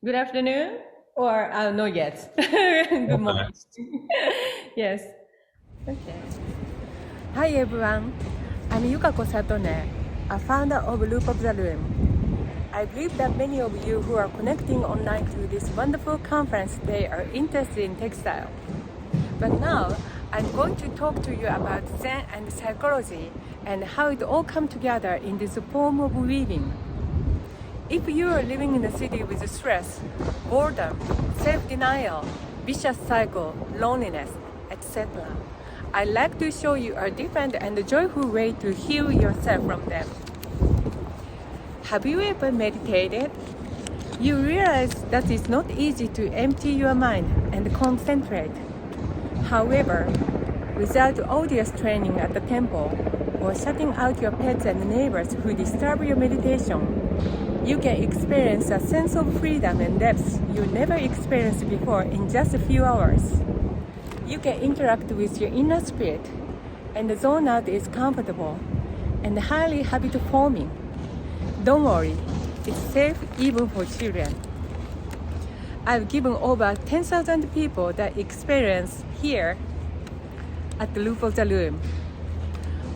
Good afternoon, or not yet. Good morning. Yes. Okay. Hi everyone. I'm Yukako Satone, a founder of Loop of the Loom. I believe that many of you who are connecting online to this wonderful conference today are interested in textile. But now, I'm going to talk to you about Zen and psychology and how it all comes together in this form of weaving. If you are living in a city with stress, boredom, self-denial, vicious cycle, loneliness, etc., I'd like to show you a different and joyful way to heal yourself from them. Have you ever meditated? You realize that it's not easy to empty your mind and concentrate. However, without odious training at the temple or shutting out your pets and neighbors who disturb your meditation, you can experience a sense of freedom and depth you never experienced before in just a few hours. You can interact with your inner spirit, and the zone out is comfortable and highly habit-forming. Don't worry, it's safe even for children. I've given over 10,000 people that experience here at the Loop of the Loom.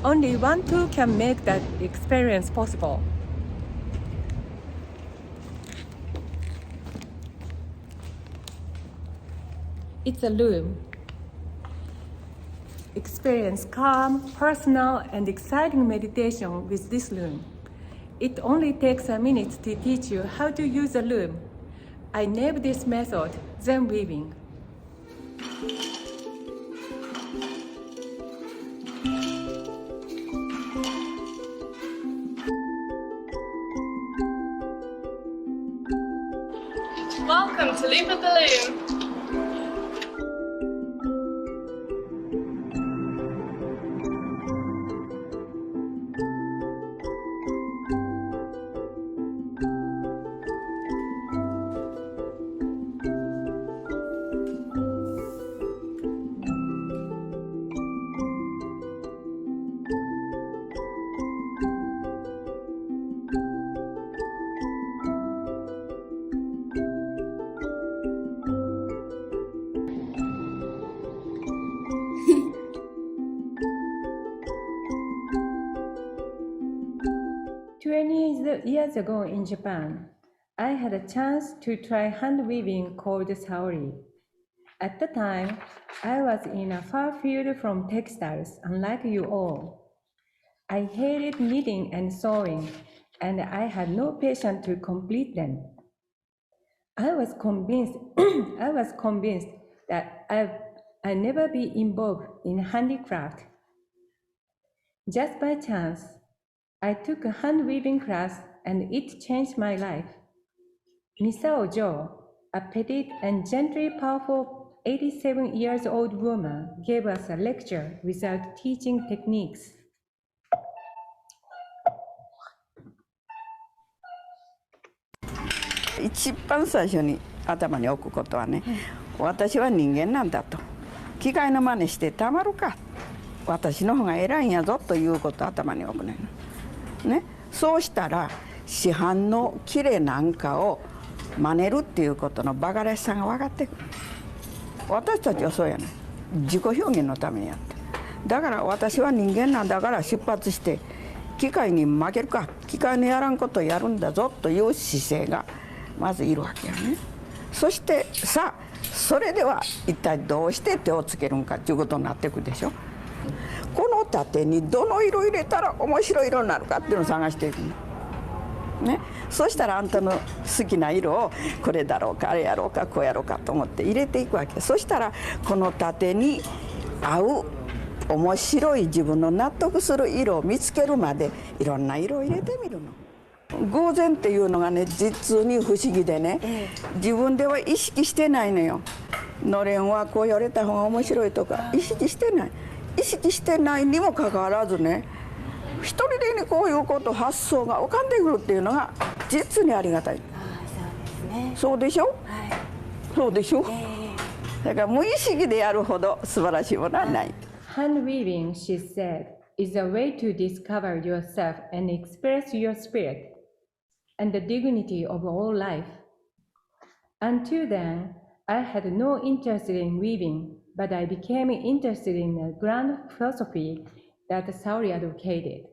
Only one tool can make that experience possible. It's a loom. Experience calm, personal, and exciting meditation with this loom. It only takes a minute to teach you how to use a loom. I named this method Zen weaving. Welcome to Loop of the Loom. Years ago in Japan, I had a chance to try hand weaving called Saori. At the time, I was in a far field from textiles, unlike you all. I hated knitting and sewing, and I had no patience to complete them. I was convinced that I'd never be involved in handicraft. Just by chance, I took a hand weaving class and it changed my life. Misao Jo, a petite and gently powerful 87 years old woman, gave us a lecture without teaching techniques. 一番最初に頭に置くことはね、私は人間なんだと、機械の真似してたまるか、私の方が偉いんやぞということを頭に置くねんね。そうしたら市販のきれなんかを真似るっていうことの馬鹿らしさが分かってくる。私たちはそうやねん。自己表現のためにやって。だから私は人間なんだから出発して機械に負けるか、機械のやらんことをやるんだぞという姿勢がまずいるわけやね。そしてさあそれでは一体どうして手をつけるんかということになっていくでしょ。この縦にどの色入れたら面白い色になるかっていうのを探していくの、ね、そしたらあんたの好きな色をこれだろうかあれやろうかこうやろうかと思って入れていくわけ。そしたらこの縦に合う面白い自分の納得する色を見つけるまでいろんな色を入れてみるの。偶然っていうのがね実に不思議でね、自分では意識してないのよ。のれんはこうやれた方が面白いとか意識してない。意識してないにもかかわらずね、一人でにこういうこと発想が浮かんでくるっていうのが実にありがたい。そうでしょ、はい、そうでしょ、だから無意識でやるほど素晴らしいものはない。Hand weaving, she said, is a way to discover yourself and express your spirit and the dignity of all life. Until then, I had no interest in weaving, but I became interested in the grand philosophy that Saori advocated.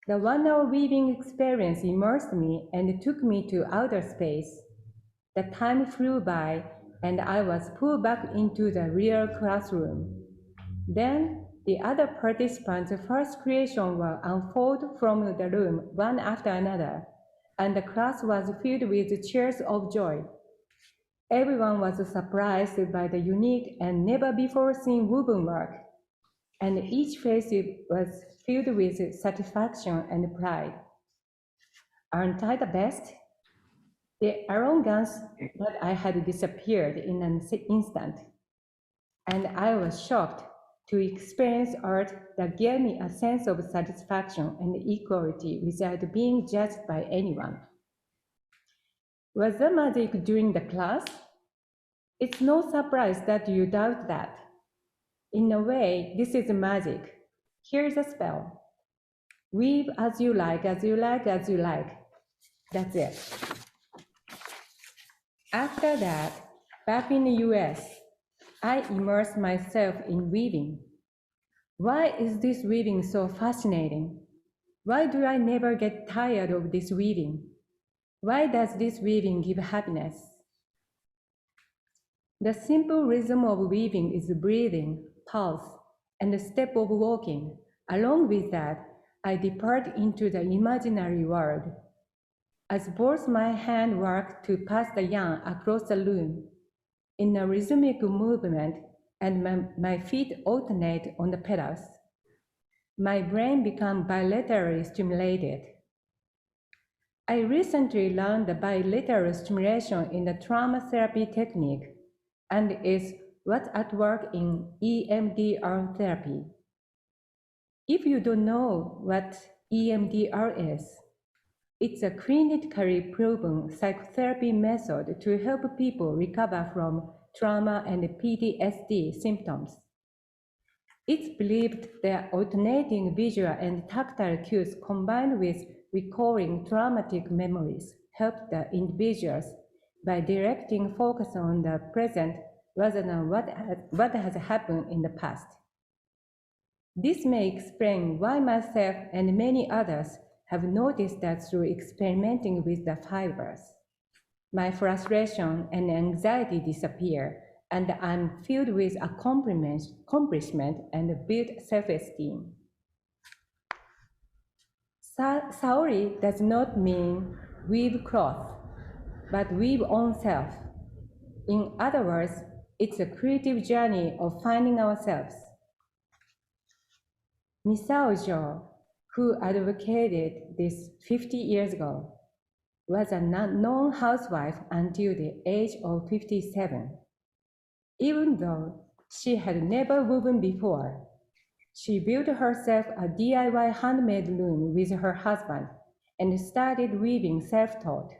The 1 hour weaving experience immersed me and took me to outer space. The time flew by, and I was pulled back into the real classroom. Then, the other participants' first creation will unfold from the room one after another, and the class was filled with cheers of joy. Everyone was surprised by the unique and never-before-seen woven work, and each face was filled with satisfaction and pride. Aren't I the best? The arrogance that I had disappeared in an instant, and I was shocked to experience art that gave me a sense of satisfaction and equality without being judged by anyone. Was there magic during the class? It's no surprise that you doubt that. In a way, this is magic. Here's a spell. Weave as you like, as you like, as you like. That's it. After that, back in the US, I immersed myself in weaving. Why is this weaving so fascinating? Why do I never get tired of this weaving? Why does this weaving give happiness? The simple rhythm of weaving is breathing, pulse, and the step of walking. Along with that, I depart into the imaginary world. As both my hand work to pass the yarn across the loom, in a rhythmic movement, and my feet alternate on the pedals, my brain becomes bilaterally stimulated. I recently learned the bilateral stimulation in the trauma therapy technique, and is what's at work in EMDR therapy. If you don't know what EMDR is, it's a clinically proven psychotherapy method to help people recover from trauma and PTSD symptoms. It's believed that alternating visual and tactile cues combined with recalling traumatic memories help the individuals by directing focus on the present rather than what has happened in the past. This may explain why myself and many others have noticed that through experimenting with the fibers, my frustration and anxiety disappear, and I'm filled with accomplishment and built self-esteem. Saori does not mean weave cloth, but weave own self. In other words, it's a creative journey of finding ourselves. Misao Jo, who advocated this 50 years ago, was a known housewife until the age of 57. Even though she had never woven before, she built herself a DIY handmade loom with her husband and started weaving self-taught.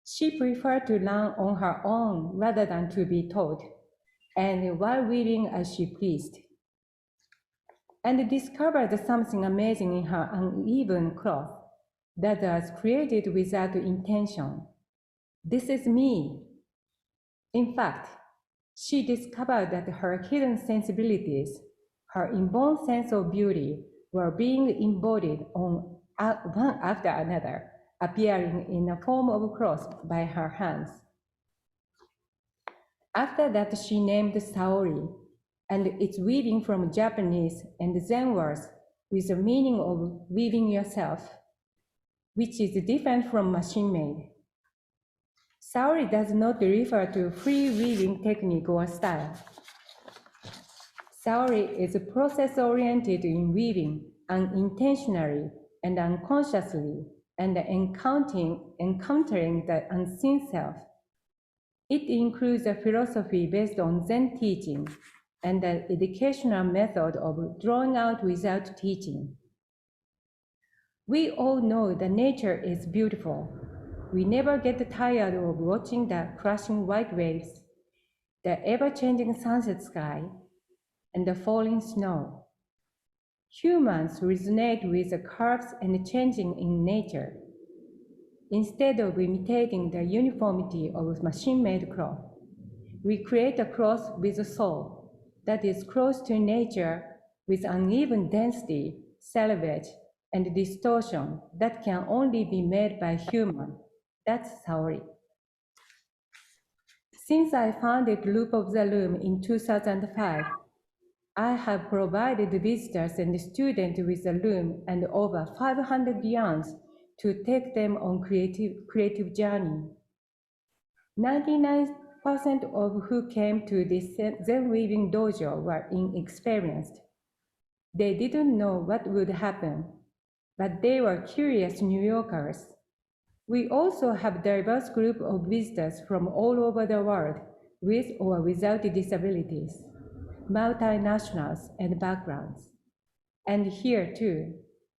She preferred to learn on her own rather than to be taught, and while weaving as she pleased, and discovered something amazing in her uneven cloth that was created without intention. This is me. In fact, she discovered that her hidden sensibilities, her inborn sense of beauty, were being embodied on one after another, appearing in a form of cloth by her hands. After that, she named Saori, and it's weaving from Japanese and ZEN words with the meaning of weaving yourself, which is different from machine-made. Saori does not refer to free weaving technique or style. Saori is process-oriented in weaving unintentionally and unconsciously, and encountering the unseen self. It includes a philosophy based on Zen teaching and the educational method of drawing out without teaching. We all know that nature is beautiful. We never get tired of watching the crashing white waves, the ever-changing sunset sky, and the falling snow. Humans resonate with the curves and changing in nature. instead of imitating the uniformity of machine-made cloth. We create a cloth with a soul that is close to nature with uneven density, salvage, and distortion that can only be made by human. That's Saori. Since I founded Loop of the Loom in 2005, I have provided visitors and students with a loom and over 500 yarns to take them on creative journey. 99% of who came to this Zen weaving dojo were inexperienced. They didn't know what would happen, but they were curious New Yorkers. We also have a diverse group of visitors from all over the world, with or without disabilities, multinationals and backgrounds. And here too,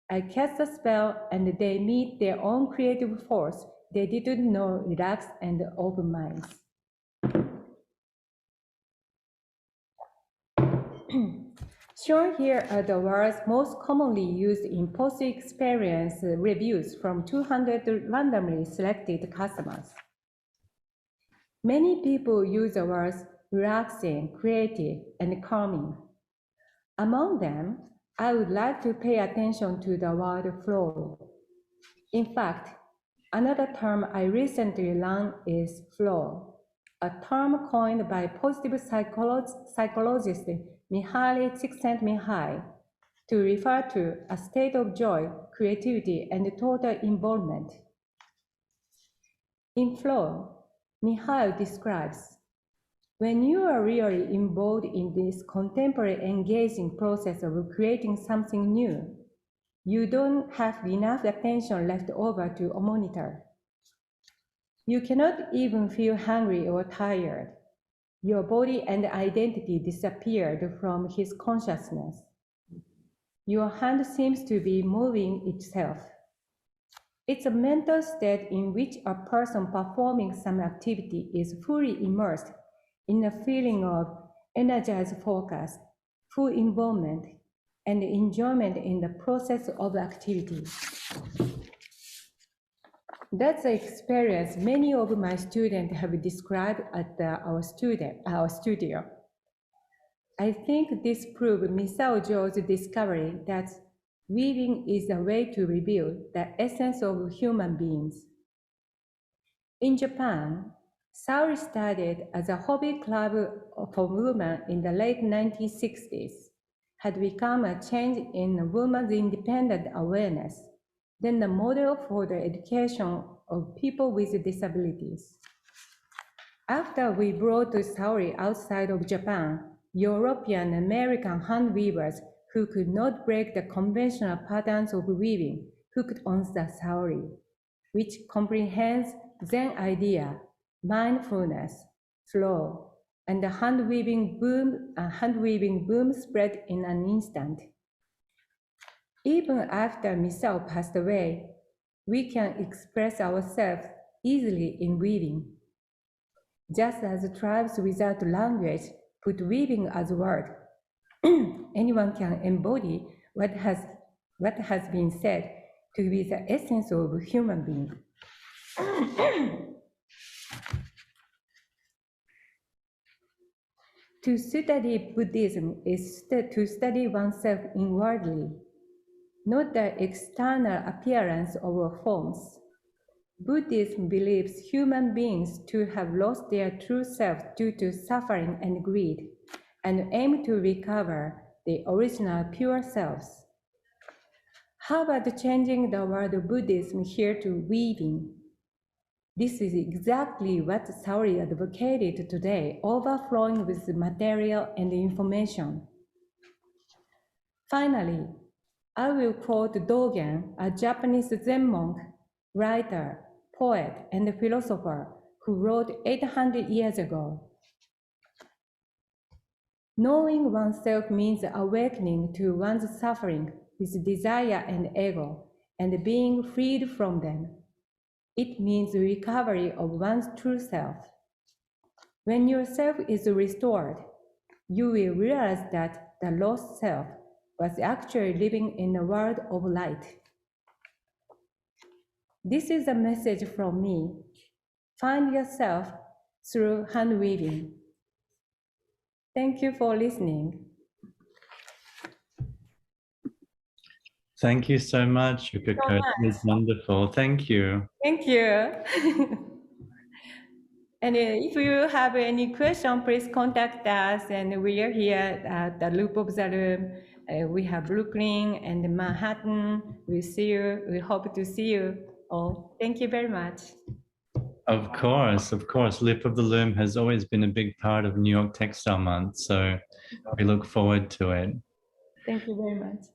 I cast a spell and they meet their own creative force. They didn't know relaxed and open minds. Shown here are the words most commonly used in post-experience reviews from 200 randomly selected customers. Many people use the words relaxing, creative, and calming. Among them, I would like to pay attention to the word flow. In fact, another term I recently learned is flow, a term coined by positive psychologist Mihaly Csikszentmihalyi to refer to a state of joy, creativity, and total involvement. In flow, Mihaly describes, when you are really involved in this contemporary engaging process of creating something new, you don't have enough attention left over to monitor. You cannot even feel hungry or tired. Your body and identity disappeared from his consciousness. Your hand seems to be moving itself. It's a mental state in which a person performing some activity is fully immersed in a feeling of energized focus, full involvement, and enjoyment in the process of activity. That's the experience many of my students have described at our studio. I think this proves Misao Jo's discovery that weaving is a way to reveal the essence of human beings. In Japan, Saori started as a hobby club for women in the late 1960s, had become a change in women's independent awareness, then the model for the education of people with disabilities. After we brought Saori outside of Japan, European and American hand weavers who could not break the conventional patterns of weaving hooked on the Saori, which comprehends Zen idea, mindfulness, flow, and the hand weaving boom spread in an instant. Even after Misao passed away, we can express ourselves easily in weaving. Just as tribes without language put weaving as a word, anyone can embody what has been said to be the essence of a human being. To study Buddhism is to study oneself inwardly, not the external appearance of forms. Buddhism believes human beings to have lost their true self due to suffering and greed, and aim to recover the original pure selves. How about changing the word Buddhism here to weaving? This is exactly what Saori advocated today, overflowing with material and information. Finally, I will quote Dogen, a Japanese Zen monk, writer, poet, and philosopher who wrote 800 years ago. Knowing oneself means awakening to one's suffering with desire and ego, and being freed from them. It means recovery of one's true self. When your self is restored, you will realize that the lost self was actually living in a world of light. This is a message from me. Find yourself through hand weaving. Thank you for listening. Thank you so much, Yukako. It was wonderful. Thank you. Thank you. And if you have any question, please contact us. And we are here at the Loop of the Loom. We have Brooklyn and Manhattan. We see you. We hope to see you all. Thank you very much. Of course, of course. Lip of the Loom has always been a big part of New York Textile Month, so we look forward to it. Thank you very much.